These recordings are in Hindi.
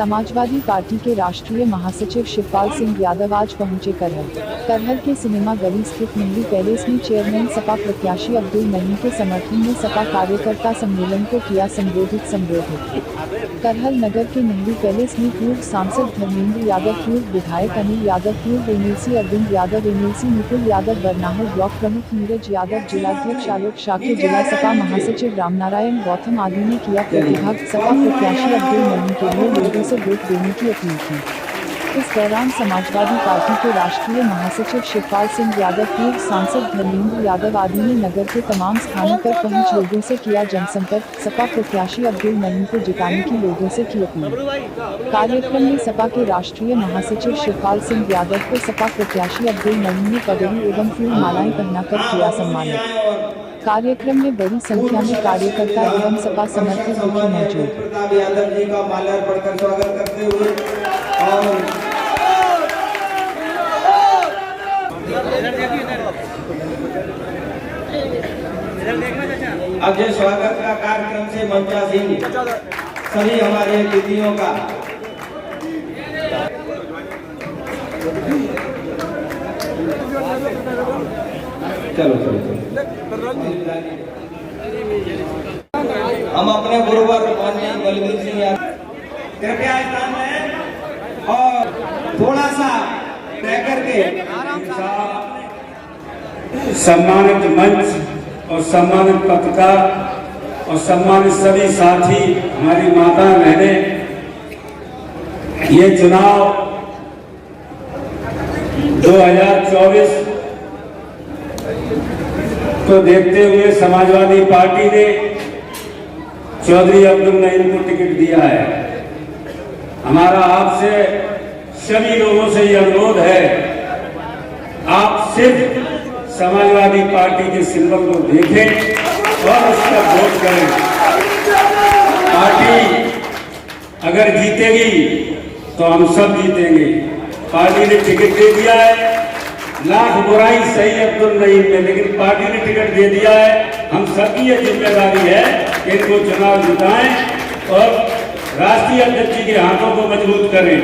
समाजवादी पार्टी के राष्ट्रीय महासचिव शिवपाल सिंह यादव आज पहुंचे करहल के सिनेमा गली स्थित नंदी पैलेस में चेयरमैन सपा प्रत्याशी अब्दुल नईम के समर्थन में सपा कार्यकर्ता सम्मेलन को किया संबोधित। करहल नगर के नंदी पैलेस में पूर्व सांसद धर्मेंद्र यादव, पूर्व विधायक अनिल यादव, पूर्व MLC Arvind Yadav, MLC Mukul Yadav, Barnahar block प्रमुख नीरज यादव, जिलाध्यक्ष आलोक शाक्य, जिला सपा महासचिव रामनारायण गौतम आदि ने किया प्रतिभाग। सपा प्रत्याशी अब्दुल नईम के लिए लोगों से वोट देने की अपील की। इस दौरान समाजवादी पार्टी के राष्ट्रीय महासचिव शिवपाल सिंह यादव, पूर्व सांसद धर्मेंद्र यादव आदि ने नगर के तमाम स्थानों पर पहुंच लोगों से किया जनसंपर्क। सपा प्रत्याशी अब्दुल नईम को जिताने की लोगों से की अपील। कार्यक्रम में सपा के राष्ट्रीय महासचिव शिवपाल सिंह यादव को सपा प्रत्याशी अब्दुल नईम ने पगड़ी एवं फूल मालाएं पहनाकर किया सम्मानित। कार्यक्रम में बड़ी संख्या में कार्यकर्ता एवं सपा समर्थक मौजूद। यादव जी का माल्यार्पण कर स्वागत करते हुए अब जो स्वागत का कार्यक्रम से मंचासीन सभी हमारे अतिथियों का चलो हम अपने गुरुवर माननीय बलवीर सिंह यादव कृपया स्थान में और थोड़ा सा तय करके सम्मानित मंच और सम्मानित पत्रकार और सम्मानित सभी साथी, हमारी माता बहनें, ये चुनाव 2024 को देखते हुए समाजवादी पार्टी ने चौधरी अब्दुल नईम को टिकट दिया है। हमारा आपसे सभी लोगों से यह अनुरोध है, आप सिर्फ समाजवादी पार्टी के सिंबल को देखें और उस पर वोट करें। पार्टी अगर जीतेगी तो हम सब जीतेंगे। पार्टी ने टिकट दे दिया है, लाख बुराई सही अब्दुल नईम ने, लेकिन पार्टी ने टिकट दे दिया है। हम सबकी ये जिम्मेदारी है कि इनको चुनाव जिताएं और राष्ट्रीय अध्यक्ष जी के हाथों को मजबूत करें।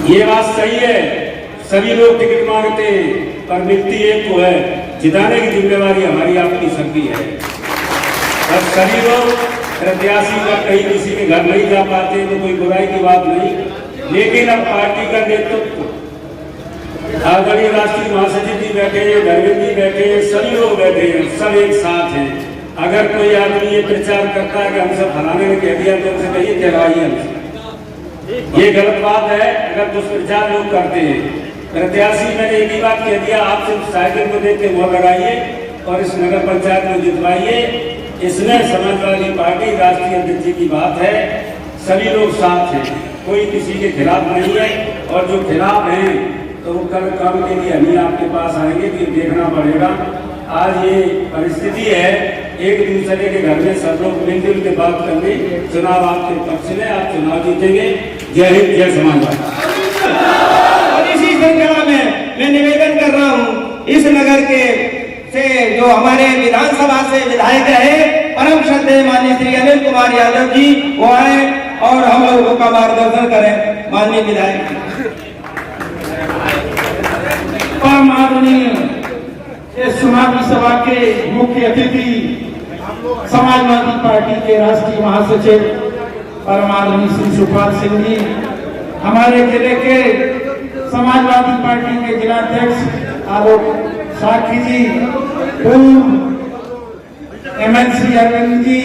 ये बात सही है, सभी लोग टिकट मांगते हैं पर मिलती एक को है, जिताने की जिम्मेदारी हमारी आपकी सबकी है। और सभी लोग प्रत्याशी का कहीं किसी के घर नहीं जा पाते तो कोई बुराई की बात नहीं, लेकिन अब पार्टी का नेतृत्व आदरणीय राष्ट्रीय महासचिव जी बैठे हैं, धर्मेंद्र जी बैठे हैं, सभी लोग बैठे हैं, सब एक साथ हैं। अगर कोई आदमी ये प्रचार करता है कि हमसे फलाने ने कह दिया तो उनसे कहिए कहवाइए हमसे, ये गलत बात है। अगर दुष्प्रचार लोग करते हैं, प्रत्याशी मैंने एक ही बात कह दिया, आप सिर्फ साइकिल को देख के वोट लगाइए और इस नगर पंचायत में जितवाइए। इसमें समाजवादी पार्टी राष्ट्रीय अध्यक्ष जी की बात है, सभी लोग साथ हैं, कोई किसी के खिलाफ नहीं है। और जो खिलाफ हैं तो वो कल काम के लिए हम आपके पास आएंगे कि देखना पड़ेगा। आज ये परिस्थिति है, एक दूसरे के घर में सब लोग मिलजुल के बात करके चुनाव आपके पक्ष में, आप चुनाव जीतेंगे। जय हिंद, जय समाजवादी। और इसी श्रृंखला में मैं निवेदन कर रहा हूँ, इस नगर के से जो हमारे विधानसभा से विधायक रहे परम श्रद्धेय माननीय श्री अनिल कुमार यादव जी, वो आए और हम लोगों का मार्गदर्शन करें। माननीय विधायक परम आदरणीय इस चुनावी सभा के मुख्य अतिथि समाजवादी पार्टी के राष्ट्रीय महासचिव परम आदरणीय श्री शिवपाल सिंह जी, हमारे जिले के समाजवादी पार्टी के जिलाध्यक्ष आलोक शाक्य जी, पूर्व एमएलसी अरविंद जी,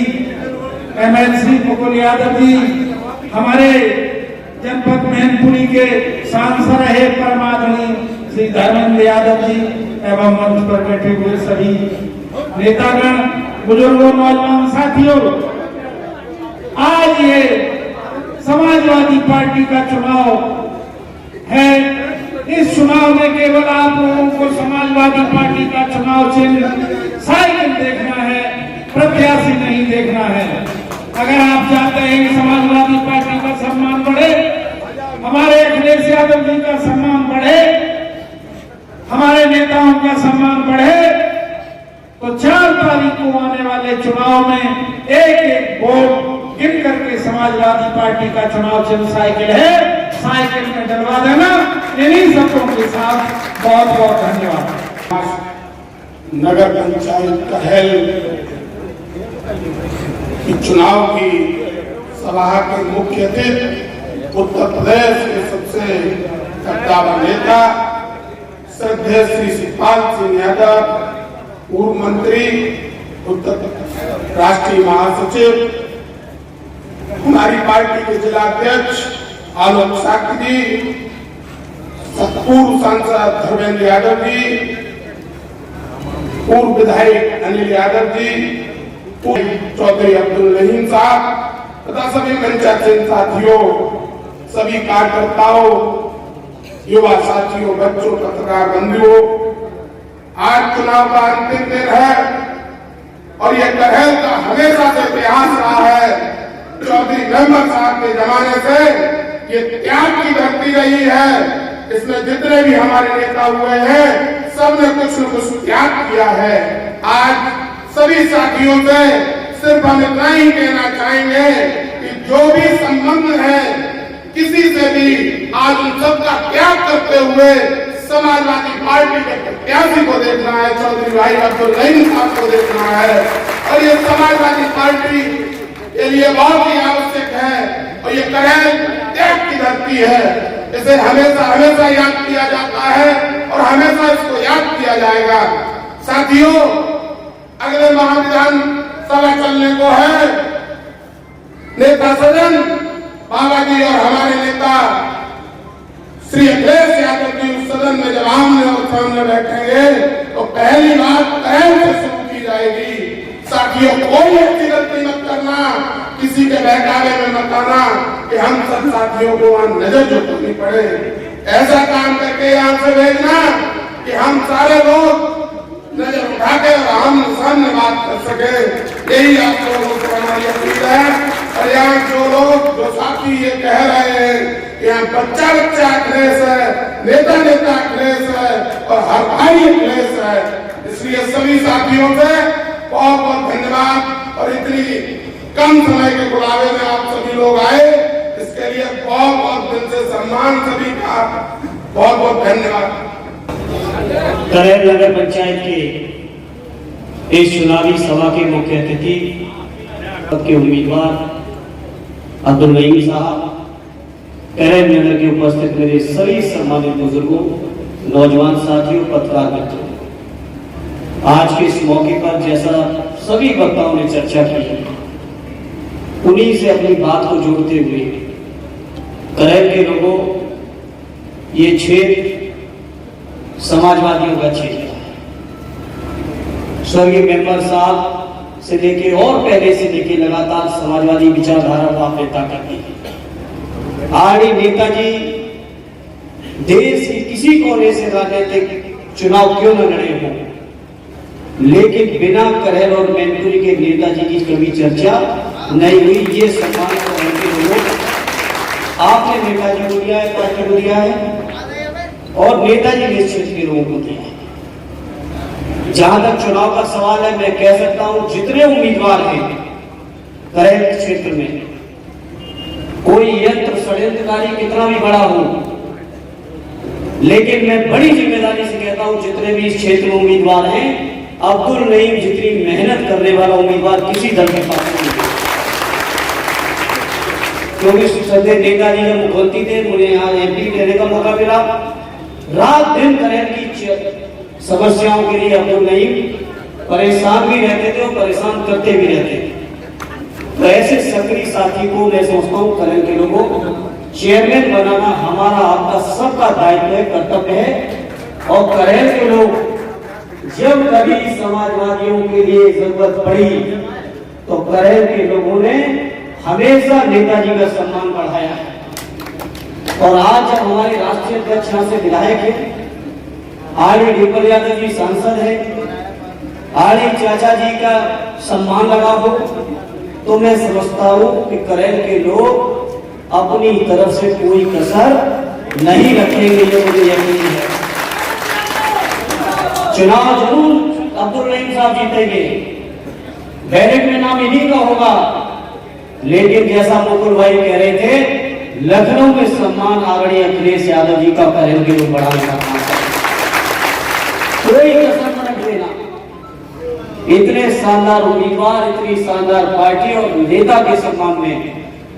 एमएलसी मुकुल यादव जी, हमारे जनपद मैनपुरी के सांसद रहे परम आदरणीय श्री धर्मेंद्र यादव जी एवं मंच पर बैठे हुए सभी नेतागण, बुजुर्गों, नौजवान साथियों, आज ये समाजवादी पार्टी का चुनाव है। इस चुनाव में केवल आप लोगों को समाजवादी पार्टी का चुनाव चिन्ह साइकिल देखना है, प्रत्याशी नहीं देखना है। अगर आप चाहते हैं कि समाजवादी पार्टी का सम्मान बढ़े, हमारे अखिलेश यादव जी का सम्मान बढ़े, हमारे नेताओं का सम्मान बढ़े, तो 4 तारीख को आने वाले चुनाव में एक एक वोट गिन करके समाज समाजवादी पार्टी का चुनाव चिन्ह साइकिल है, साइकिल में डलवा देना। इन्हीं शब्दों के साथ बहुत बहुत धन्यवाद। नगर पंचायत कहल की चुनाव की सभा के मुख्य अतिथि उत्तर प्रदेश के सबसे कद्दावर नेता श्रद्धेय श्री शिवपाल सिंह यादव, पूर्व मंत्री, उत्तर राष्ट्रीय महासचिव, हमारी पार्टी के जिला अध्यक्ष आलोक साकी जी, पूर्व सांसद धर्मेंद्र यादव जी, पूर्व विधायक अनिल यादव जी, चौधरी अब्दुल रहीम साहब तथा सभी मंचासीन साथियों, सभी कार्यकर्ताओं, युवा साथियों, बच्चों, पत्रकार बंधुओं, आज चुनाव का अंतिम दिन है और यह कहल का हमेशा से इतिहास रहा है। चौधरी मेंबर साहब के जमाने से ये त्याग की धरती रही है। इसमें जितने भी हमारे नेता हुए हैं, सबने कुछ न कुछ त्याग किया है। आज सभी साथियों से सिर्फ हम इतना ही कहना चाहेंगे कि जो भी संबंध है किसी से भी, आज उन सबका त्याग करते हुए समाजवादी पार्टी के प्रत्याशी को देखना है, चौधरी भाई अब्दुल रहीम साहब को देखना है। और ये समाजवादी पार्टी के लिए बहुत ही आवश्यक है और ये कहल त्याग की धरती है। इसे हमेशा हमेशा याद किया जाता है और हमेशा इसको याद किया जाएगा। साथियों, अगले महाविधान सभा चलने को है। नेता सदन बाबा जी और हमारे नेता श्री अखिलेश यादव जी उस सदन में जब आमने और सामने बैठेंगे तो पहली बात पहल से शुरू की जाएगी। साथियों, कोई ऐसी गलती मत करना, किसी के बहकावे में मत आना कि हम सब साथियों को वहां नजर झुकानी पड़े। ऐसा काम करके यहाँ से भेजना कि हम सारे लोग नजर उठा के और हम सामने बात कर सके। यही आप लोगों को हमारी अपील है। और यहाँ जो लोग, जो साथी ये कह रहे हैं कि यहाँ बच्चा बच्चा अखिलेश है, नेता नेता अखिलेश है और हर भाई अखिलेश है, इसलिए सभी साथियों से बहुत बहुत धन्यवाद। और इतनी कम समय के बुलावे में आप सभी लोग आए, इसके लिए बहुत बहुत दिल से सम्मान सभी का, बहुत बहुत धन्यवाद। करेल नगर पंचायत के इस चुनावी सभा के मुख्य अतिथि के उम्मीदवार अब्दुल रहीम साहब, करेल नगर के उपस्थित मेरे सभी सम्मानित बुजुर्गों, नौजवान साथियों, पत्रकार मित्रों, आज के इस मौके पर जैसा सभी वक्ताओं ने चर्चा की, उन्हीं से अपनी बात को जोड़ते हुए करेल के लोगों, ये क्षेत्र समाजवादियों का क्षेत्र है। स्वर्गीय मेंबर साहब से लेके और पहले से लेके लगातार समाजवादी विचारधारा को आप नेता करते हैं। आरडी नेताजी देश के किसी कोने से राजनीतिक चुनाव क्यों न लड़े हों, लेकिन बिना करेल और मैनपुरी के नेताजी की कभी चर्चा नहीं हुई। ये सम्मान आपने नेताजी को दिया है, पार्टी को दिया है और नेताजी ने इस क्षेत्र के लोगों को दिया है। जहां तक चुनाव का सवाल है, मैं कह सकता हूं जितने उम्मीदवार हैं करेल क्षेत्र में, कोई यंत्र षड्यंत्रकारी कितना भी बड़ा हो, लेकिन मैं बड़ी जिम्मेदारी से कहता हूं जितने भी इस क्षेत्र में उम्मीदवार हैं, अब्दुल रहीम जितनी मेहनत करने वाला उम्मीदवार किसी दल के पास नहीं है। क्योंकि सदैव नेताजी जब मुख्यमंत्री थे, मुझे यहाँ एमपी लेने का मौका मिला, रात दिन करेल की समस्याओं के लिए अब्दुल रहीम परेशान भी रहते थे और परेशान करते भी रहते थे। तो ऐसे सक्रिय साथी को मैं सोचता हूँ करेल के लोगों चेयरमैन बनाना हमारा आपका सबका दायित्व है, कर्तव्य है। और करेल के लोग जब कभी समाजवादियों के लिए जरूरत पड़ी तो करेल के लोगों ने हमेशा नेताजी का सम्मान बढ़ाया है। और आज जब हमारे राष्ट्रीय अध्यक्ष यहाँ से विधायक है, आरडी डिम्पल यादव जी सांसद है, आरडी चाचा जी का सम्मान लगा हो, तो मैं समझता हूँ कि करेल के लोग अपनी तरफ से कोई कसर नहीं रखेंगे, ये मुझे यकीन है। चुनाव जरूर अब्दुल रहीम साहब जीतेंगे, बैलेट में नाम इन्हीं का होगा लेकिन जैसा मुकुल भाई कह रहे थे, लखनऊ में सम्मान आदरणीय अखिलेश यादव जी का करेल के रूप बढ़ाने का काम करें, कोई कसर न रख देना। इतने शानदार उम्मीदवार, इतनी शानदार पार्टी और नेता के सम्मान में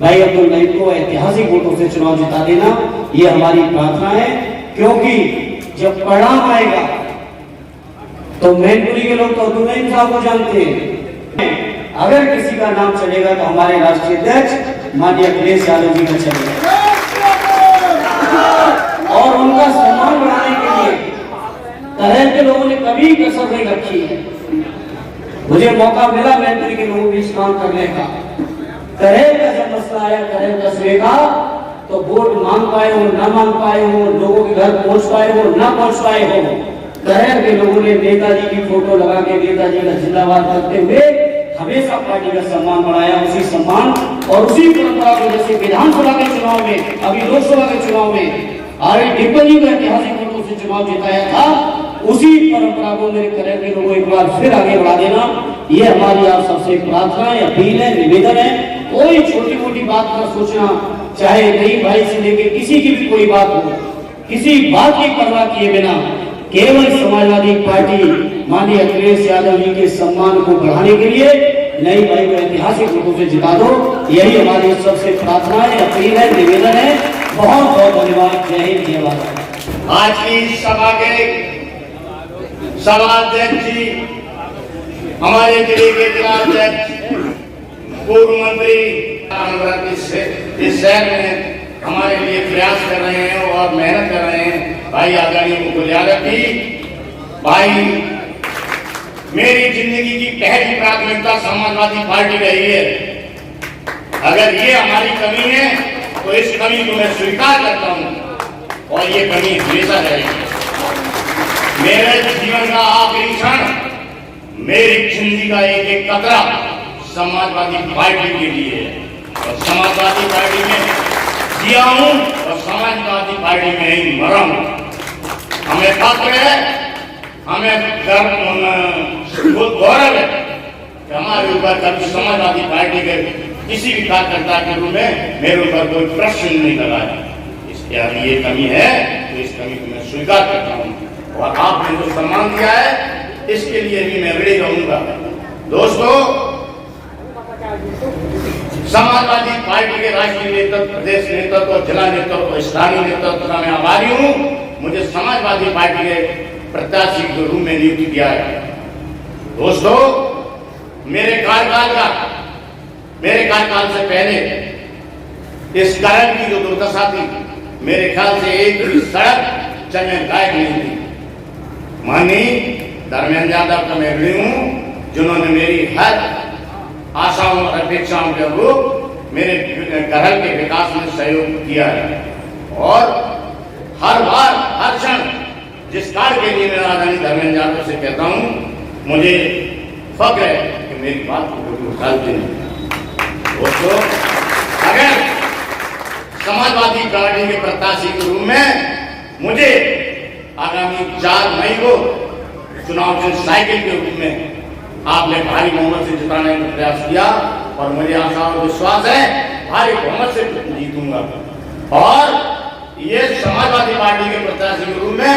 भाई अब्दुल नईम को ऐतिहासिक वोटों से चुनाव जिता देना, ये हमारी प्रार्थना है। क्योंकि जब परिणाम आएगा तो मैनपुरी के लोग तो अब्दुल नईम साहब को जानते हैं, अगर किसी का नाम चलेगा तो हमारे राष्ट्रीय अध्यक्ष माननीय अखिलेश यादव जी का चलेगा। और उनका सम्मान बढ़ाने के लिए करेल के लोगों ने कभी कसर नहीं रखी है। मुझे मौका मिला मैनपुरी के लोगों के बीच काम करने का। करेल का जब मसला आया, करेल कस्बे का, तो वोट मांग पाए हो ना मांग पाए हो, लोगों के घर पहुंच पाए हो ना पहुंच पाए हो, करेल के लोगों ने नेताजी की फोटो लगा के नेताजी का जिंदाबाद करते हुए हमेशा पार्टी का सम्मान बढ़ाया। उसी सम्मान और उसी परंपरा को जैसे विधानसभा के चुनाव में, अभी लोकसभा के चुनाव में आरएल डिप्पल जी को ऐतिहासिक वोटों से चुनाव जिताया था, उसी परंपरा को मेरे करेल के लोगों एक बार फिर आगे बढ़ा देना, ये हमारी आप सबसे प्रार्थना है, अपील है, निवेदन है। कोई छोटी मोटी बात ना सोचना, चाहे नई भाई से लेके किसी की भी कोई बात हो, किसी बात की परवाह किए बिना केवल समाजवादी पार्टी माननीय अखिलेश यादव जी के सम्मान को बढ़ाने के लिए नई भाई को ऐतिहासिक वोटों से जिता दो, यही हमारी सबसे प्रार्थना है, अपील है, निवेदन है। बहुत बहुत धन्यवाद। जय हिंद, जय भारत। आज की सभा के सभाध्यक्ष जी, हमारे जिले के जिलाध्यक्ष, पूर्व मंत्री इस शहर में हमारे लिए प्रयास कर रहे हैं और मेहनत कर रहे हैं भाई आदरणीय मुकुल यादव जी। भाई, मेरी जिंदगी की पहली प्राथमिकता समाजवादी पार्टी रही है। अगर ये हमारी कमी है तो इस कमी को मैं स्वीकार करता हूं और ये कमी हमेशा रहेगी। मेरे जीवन का आखिरी क्षण, मेरी जिंदगी का एक एक कतरा समाजवादी पार्टी के लिए है और समाजवादी पार्टी में जिया हूं और समाजवादी पार्टी में ही मरा हूं। हमें फख्र है, हमें गौरव है कि हमारे ऊपर कभी समाजवादी पार्टी के किसी भी कार्यकर्ता के रूप में मेरे ऊपर कोई प्रश्न नहीं लगाया। इसके आगे ये कमी है तो इस कमी को मैं स्वीकार करता हूं और आपने जो सम्मान दिया है इसके लिए भी मैं ऋणी रहूंगा। दोस्तों, समाजवादी पार्टी के राष्ट्रीय नेतृत्व, प्रदेश नेतृत्व, जिला नेतृत्व, स्थानीय नेतृत्व का मैं आभारी हूं। मुझे समाजवादी पार्टी के प्रत्याशी के रूप में नियुक्त किया है। दोस्तों, मेरे कार्यकाल से पहले इस करेल की जो दुर्दशा थी, मेरे ख्याल से एक भी सड़क चलने लायक नहीं थी। माननीय धर्मेंद्र यादव का मैं ऋणी हूं, जिन्होंने मेरी हर आशाओं और अपेक्षाओं के अनुरूप मेरे करेल के विकास में सहयोग किया है और हर बार हर क्षण जिस कार्य के लिए मैं आदरणीय धर्मेंद्र यादव से कहता हूं, मुझे फख्र है कि मेरी बात को कोई उठाते नहीं। दोस्तों, अगर समाजवादी पार्टी के प्रत्याशी के रूप में मुझे आगामी 4 मई को चुनाव चिन्ह साइकिल के रूप में आपने भारी बहुमत से जिताने का प्रयास किया और मुझे आशा और विश्वास है भारी बहुमत से जीतूंगा। और ये समाजवादी पार्टी के प्रत्याशी के रूप में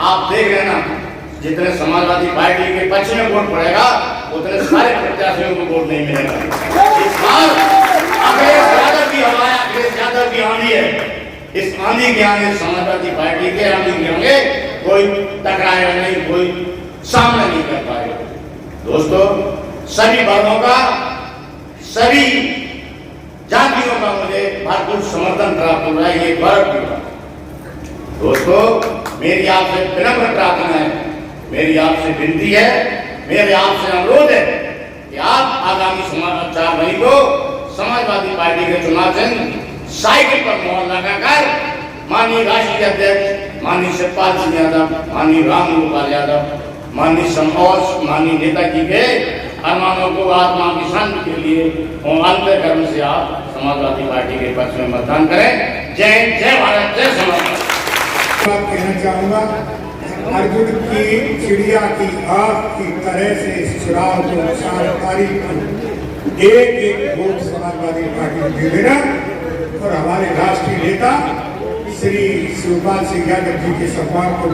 आप देख रहे ना, जितने समाजवादी पार्टी के पक्ष में वोट पड़ेगा उतने सारे प्रत्याशियों को वोट नहीं मिलेगा। इस बार अखिलेश यादव की हवा, अखिलेश यादव की आंधी है। इस आंधी के आगे समाजवादी पार्टी के आंधी के आगे कोई टकराएगा नहीं, कोई सामना नहीं कर पाएगा। दोस्तों, सभी वर्गों का, सभी जातियों का मुझे भरपूर समर्थन प्राप्त हो रहा है, ये गर्व की बात। दोस्तों, मेरी आपसे विनम्र प्रार्थना है, मेरी आपसे विनती है, मेरे आपसे अनुरोध है कि आप आगामी 4 मई को समाजवादी पार्टी के चुनाव चिन्ह साइकिल पर मोहर लगाकर माननीय राष्ट्रीय अध्यक्ष माननीय शिवपाल सिंह यादव, माननीय राम गोपाल यादव, माननीय नेताजी के अरमानों को आत्मा की शांति के लिए अंतःकरण से आप समाजवादी पार्टी के पक्ष में मतदान करें। जय हिंद, जय भारत, जय समाजवादी। कहना चाहूंगा, अर्जुन की चिड़िया की आंख की तरह से इस चुनाव को 4 तारीख को एक एक वोट समाजवादी पार्टी को दे देना और हमारे राष्ट्रीय नेता श्री शिवपाल सिंह यादव जी के सम्मान को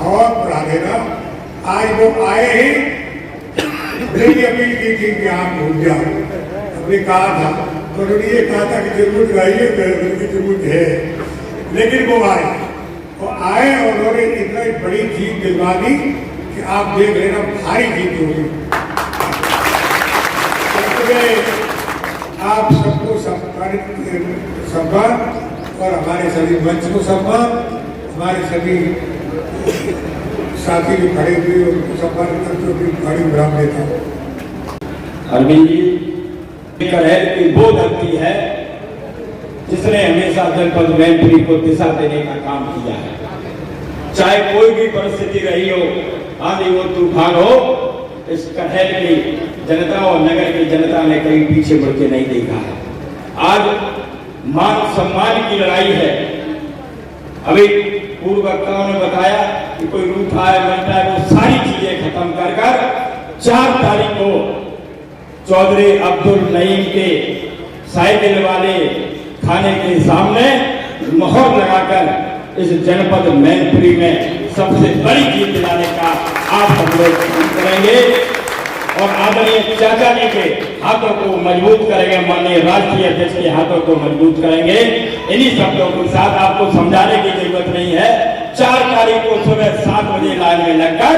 और बढ़ा देना। आज वो आए हैं, मेरी अपील की थी कि आप भूल जाओ, हमने कहा था, उन्होंने ये कहा था कि जरूरत गाइए की जरूरत है, लेकिन वो आए और उन्होंने इतना बड़ी जीत दिलवा दी कि आप देख लेना भारी जीत होगी। आप सबको सम्मान और हमारे सभी मंच को सम्मान, हमारे सभी साथी जो खड़े हुए उनको सम्मान करते हुए खड़ी विराम देता हूँ। अरविंद जी कलहर की वो धरती है जिसने हमेशा जनपद मैनपुरी को दिशा देने का काम किया है। चाहे कोई भी परिस्थिति रही हो, आंधी हो, तूफान हो, इस कलहर की जनता और नगर की जनता ने कहीं पीछे मुड़ के नहीं देखा है। आज मान सम्मान की लड़ाई है। अभी पूर्व वक्ताओं ने बताया कि कोई रूठा है, बनता है, वो सारी चीजें खत्म कर 4 तारीख को चौधरी अब्दुल नईम के साइकिल वाले थाने के सामने मोहर लगाकर इस जनपद मैनपुरी में सबसे बड़ी जीत दिलाने का आप हम लोग करेंगे और आदरणीय चाचा जी के हाथों को मजबूत करेंगे, माननीय राष्ट्रीय अध्यक्ष के हाथों को मजबूत करेंगे। इन्हीं शब्दों के साथ आपको समझाने की जरूरत नहीं है। 4 तारीख को सुबह 7 बजे लाइन में लगकर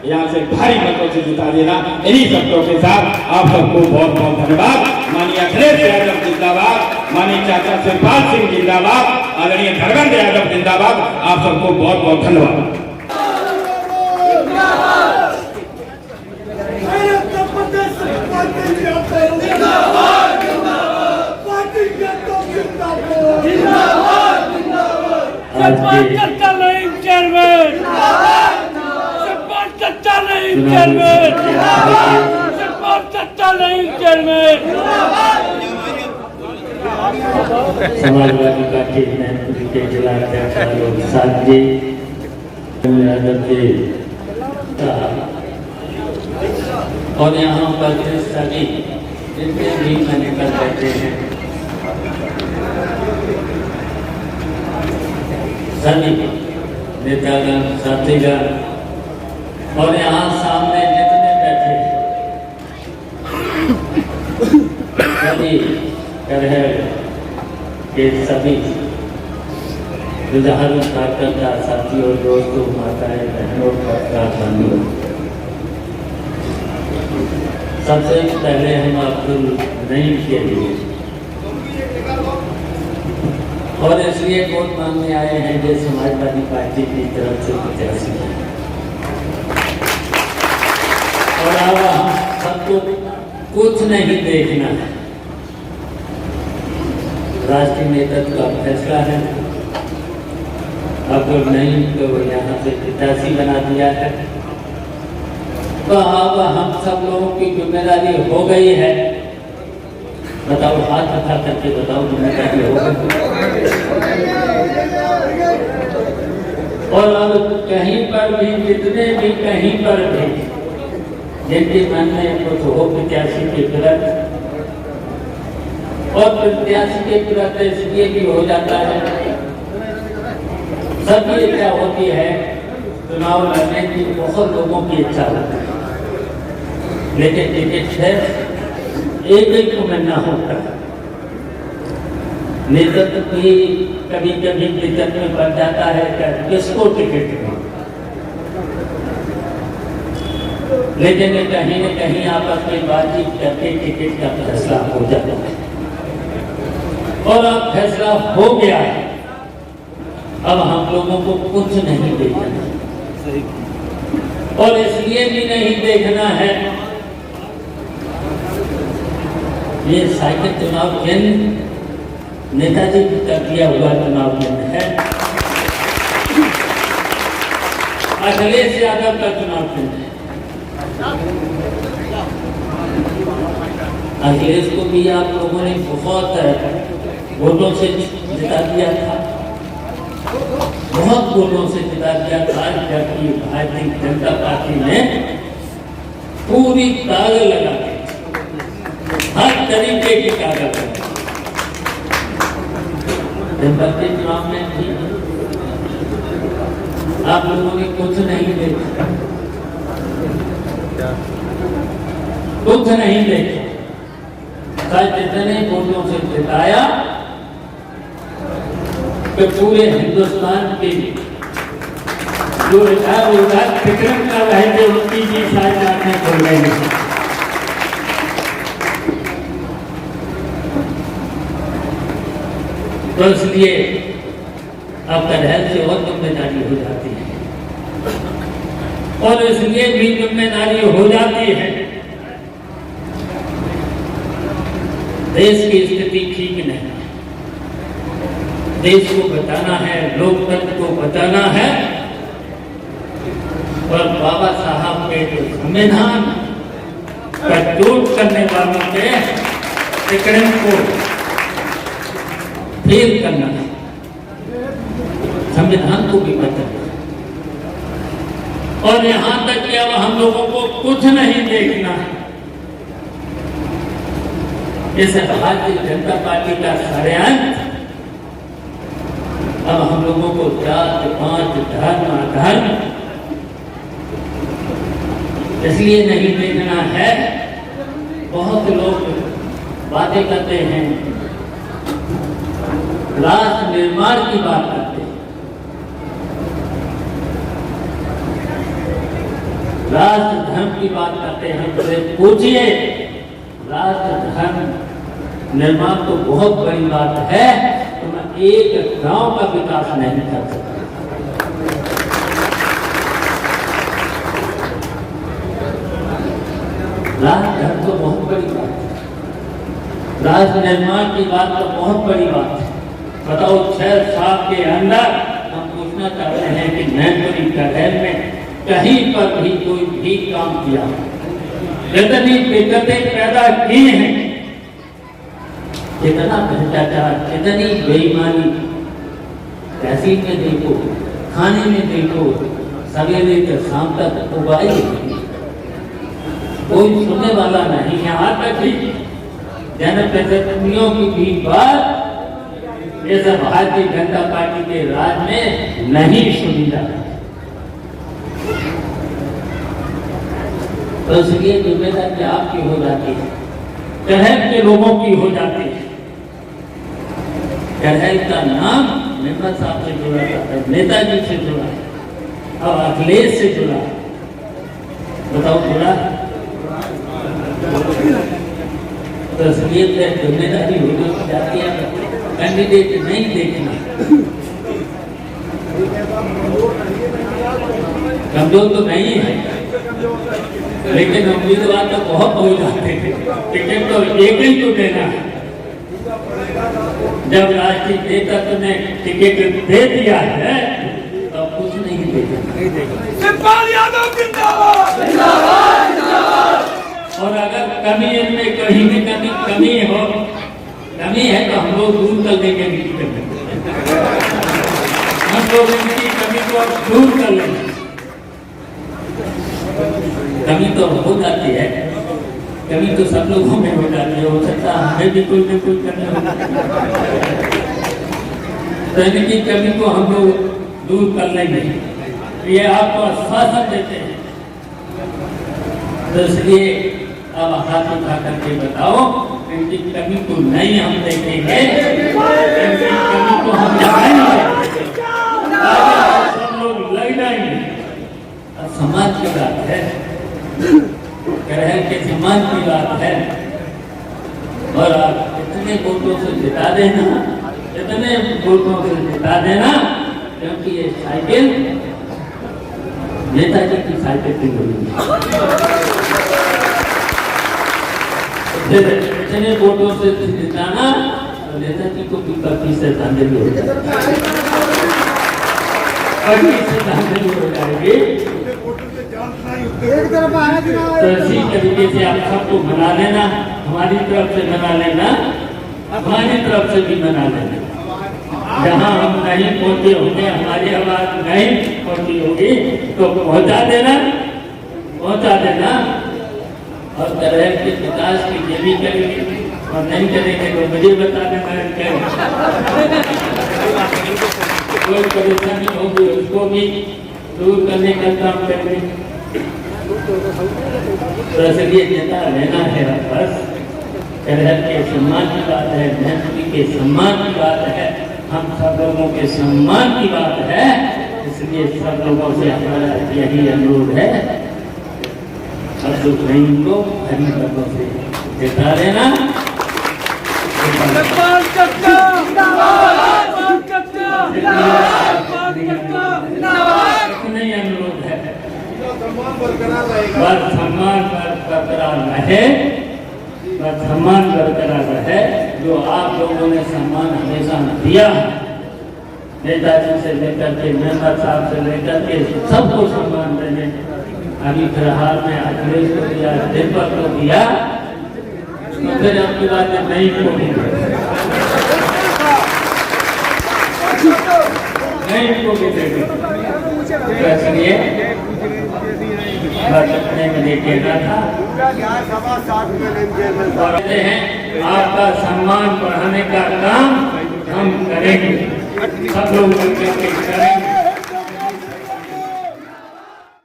यहाँ से भारी मतों से जिता देना। इन्हीं शब्दों के साथ आप सबको बहुत बहुत धन्यवाद। माननीय अखिलेश यादव जिंदाबाद, माननीय चाचा शिवपाल सिंह जिंदाबाद, आदरणीय धर्मेंद्र यादव जिंदाबाद। आप सबको बहुत बहुत धन्यवाद। समाजवादी पार्टी मैनपुरी के जिला अध्यक्ष साथ जी यादव जी और यहाँ उपस्थित सभी जितने भी निकल बैठे हैं, सभी नेतागण, साथीगण और यहाँ सामने जितने बैठे सभी कलहर के सभी जुझारू कार्यकर्ता, साथियों, दोस्तों, माताएं, बहनों, भाइयों, सबसे पहले हम अब्दुल नईम के लिए और इसलिए वोट मांगने आए हैं जो समाजवादी पार्टी की तरफ से प्रत्याशी है और अब हम सबको कुछ नहीं देखना है, राष्ट्रीय नेतृत्व का फैसला है। अब्दुल नईम को यहाँ से प्रत्याशी बना दिया है, तो अब हम सब लोगों की जिम्मेदारी हो गई है। बताओ, हाथ उठा करके बताओ, जिम्मेदारी हो गई। और अब कहीं पर भी, जितने भी कहीं पर भी जिनके मन में कुछ हो प्रत्याशी के प्रति, और प्रत्याशी के प्रति इसलिए भी हो जाता है, सबकी इच्छा होती है, चुनाव लड़ने की बहुत लोगों की इच्छा होती है, लेकिन टिकट है एक को मिलना होता है। नेतृत्व भी कभी कभी दिक्कत में पड़ जाता है कि किसको टिकट मिले, लेकिन कहीं न कहीं आपस में बातचीत करके टिकट का फैसला हो जाता है और अब फैसला हो गया है। अब हम लोगों को कुछ नहीं देखना और इसलिए भी नहीं देखना है, ये साइकिल चुनाव केंद्र नेताजी का दिया हुआ चुनाव केंद्र है, अखिलेश यादव का चुनाव केंद्र है। अखिलेश को भी आप लोगों ने बहुत वोटों से जिता दिया था, बहुत वोटों से जिता दिया था, जबकि भारतीय जनता पार्टी ने पूरी ताल लगा के हर तरीके की कागज है। जनपद चुनाव में भी आप लोगों ने कुछ नहीं देखा, कुछ नहीं देखा। शायद जितने वोटों से जिताया कि पूरे हिंदुस्तान के जो विधायक विक्रम का रहे थे उनकी भी शायद आंखें खुल गई। तो इसलिए अब कलहल से और जिम्मेदारी हो जाती है, और इसलिए भी जिम्मेदारी हो जाती है। देश की स्थिति ठीक नहीं है, देश को बचाना है, लोकतंत्र को बचाना है, और बाबा साहब के जो संविधान का चोट करने वालों के विक्रम को फेल करना है, संविधान को भी बचाना है। और यहां तक कि अब हम लोगों को कुछ नहीं देखना है, इस भारतीय जनता पार्टी का षड्यंत्र अब हम लोगों को जात पात धर्म अधर्म इसलिए नहीं देखना है। बहुत लोग बातें करते हैं, राष्ट्र निर्माण की बात करते हैं, राष्ट्र धर्म की बात करते हैं। तो पूछिए, राष्ट्र धर्म निर्माण तो बहुत बड़ी बात है, तो मैं एक गांव का विकास नहीं कर सकता। राष्ट्र धर्म तो बहुत बड़ी बात है, राष्ट्र निर्माण की बात तो बहुत बड़ी बात है। बताओ 6 साल के अंदर हम पूछना चाहते हैं कि मैनपुरी कलहल में कहीं पर भी कोई भी काम किया, जितनी दिक्कतें पैदा की हैं, कितना भ्रष्टाचार, कितनी बेईमानी, तहसील में देखो, खाने में देखो, सवेरे से शाम तक उगाई, कोई सुनने वाला नहीं। यहाँ तक कि जनप्रतिनिधियों की भी बात ये सब भारतीय जनता पार्टी के राज में नहीं सुनी जाती। तो इसलिए जिम्मेदारी आपकी हो जाती है, कलहल के लोगों की हो जाती है। कलहल का नाम निर्मल साहब से जुड़ा था, नेताजी से जुड़ा, अब अखिलेश से जुड़ा। बताओ जुड़ा? तो इसलिए जिम्मेदारी हो जाती है, कैंडिडेट नहीं देखना, कमजोर तो नहीं है, लेकिन उम्मीदवार तो बहुत हो जाते हैं। टिकट तो एक ही तो देना है। जब राष्ट्रीय नेतृत्व ने टिकट दे दिया है तो कुछ नहीं देगा। शिवपाल यादव जिंदाबाद, जिंदाबाद, जिंदाबाद। और अगर कमी इनमें कहीं भी कमी है तो हम लोग दूर कर देंगे, हम लोग इनकी कमी को दूर कर लेंगे। कमी तो हो जाती है, कमी तो सब लोगों में हो जाती है, हो सकता है हमें भी कोई न कोई कमी हो, तो इनकी कमी को हम लोग दूर कर लेंगे, ये आपको आश्वासन देते हैं। तो इसलिए अब हाथ उठा करके बताओ, इनकी कमी को नहीं हम देखेंगे, इनकी कमी को हम लगाएंगे, सब लोग लग जाएंगे। समाज की बात है, कलहल के समाज की बात है, और आप इतने वोटों से जिता देना, इतने वोटों से जिता देना, क्योंकि ये साइकिल नेताजी की साइकिल थी। इतने वोटों से जिताना, तो नेताजी को भी पति से धांधली हो जाएगी, पति से धांधली हो जाएगी। तो इसी तरीके से आप सबको मना लेना, हमारी तरफ से मना लेना, हमारी तरफ से भी मना लेना। जहाँ हम नहीं पहुंचे होंगे, हमारी आवाज नहीं पहुंची होगी, तो पहुंचा देना, पहुंचा देना। और कलहल के विकास की ये भी करेंगे, और नहीं करेंगे तो मुझे बता देना क्या कोई परेशानी होगी उसको भी दूर करने का काम करेंगे। तो इसलिए नेता लेना है बस। करहल के सम्मान की बात है, महंती के सम्मान की बात है, हम सब लोगों के सम्मान की बात है। इसलिए सब लोगों से हमारा यही अनुरोध है, अब्दुल रहीम को हरी बातों से जिता लेना। जगपाल चक्का जिंदाबाद, चक्का जिंदाबाद, इतना ही अनुरोध है, बस सम्मान बरकरार रहे, बस सम्मान बरकरार रहे। जो आप लोगों ने सम्मान हमेशा दिया, नेताजी से लेकर के मेंबर साहब से लेकर के सबको सम्मान देने, अभी फिलहाल में अखिलेश को दिया, दीपक को दिया, तो फिर आपकी बात नहीं को भी नहीं को भी देंगे। इसलिए बस अपने में लेके ना था और हैं आपका सम्मान बढ़ाने का काम हम करेंगे, सब लोग मिलकर के करेंगे।